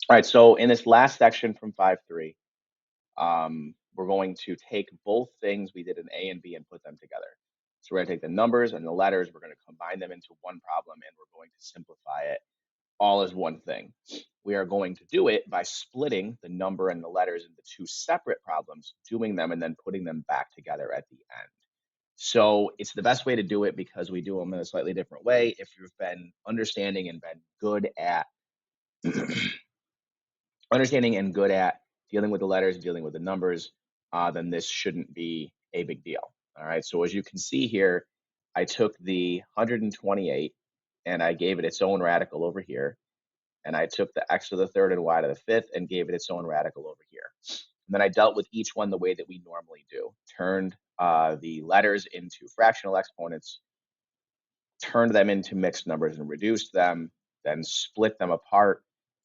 All right, so in this last section from 5.3, we're going to take both things we did in A and B and put them together. So we're going to take the numbers and the letters, we're going to combine them into one problem, and we're going to simplify it all as one thing. We are going to do it by splitting the number and the letters into two separate problems, doing them, and then putting them back together at the end. So it's the best way to do it because we do them in a slightly different way. If you've been understanding and been good at understanding and good at dealing with the letters, dealing with the numbers, then this shouldn't be a big deal. All right. So as you can see here, I took the 128 and I gave it its own radical over here. And I took the x to the third and y to the fifth and gave it its own radical over here. And then I dealt with each one the way that we normally do. Turned the letters into fractional exponents, turned them into mixed numbers and reduced them, then split them apart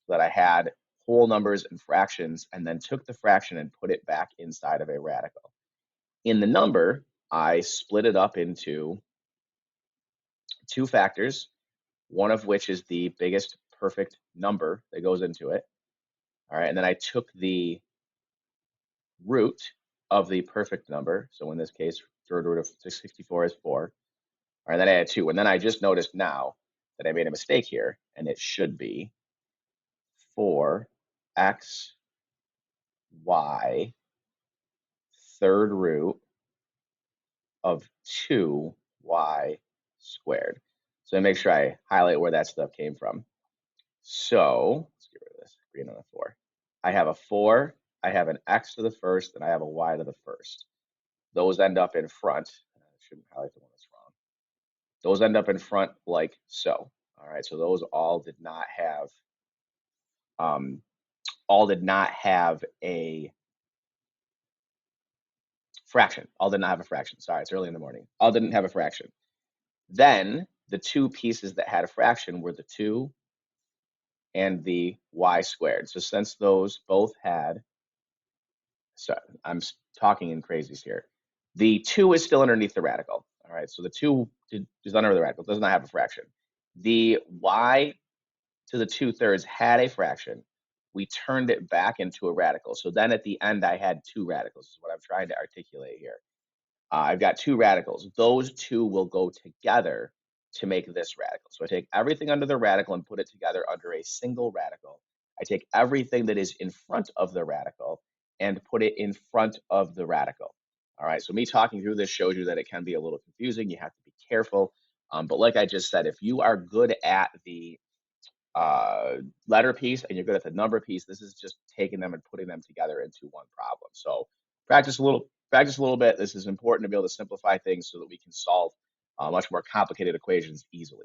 so that I had whole numbers and fractions, and then took the fraction and put it back inside of a radical. In the number, I split it up into two factors, one of which is the biggest perfect number that goes into it. All right, and then I took the root of the perfect number. So in this case, third root of 664 is 4. All right, then I had 2. And then I just noticed now that I made a mistake here, and it should be 4x, y, third root of 2y squared. So I make sure I highlight where that stuff came from. So let's get rid of this, green on the 4. I have a 4, I have an x to the first, and I have a y to the first. Those end up in front. I shouldn't highlight the one that's wrong. Those end up in front like so. All right, so those all did not have a fraction. All did not have a fraction. Sorry, it's early in the morning. All didn't have a fraction. Then the two pieces that had a fraction were the 2 and the y squared. So since those both had, so I'm talking in crazies here. The 2 is still underneath the radical. All right, so the 2 is under the radical, does not have a fraction. The y to the 2/3 had a fraction. We turned it back into a radical. So then at the end, I had two radicals, is what I'm trying to articulate here. I've got two radicals. Those two will go together to make this radical. So I take everything under the radical and put it together under a single radical. I take everything that is in front of the radical and put it in front of the radical. All right, so me talking through this shows you that it can be a little confusing. You have to be careful. But like I just said, if you are good at the letter piece and you're good at the number piece, this is just taking them and putting them together into one problem. So practice a little bit. This is important to be able to simplify things so that we can solve much more complicated equations easily.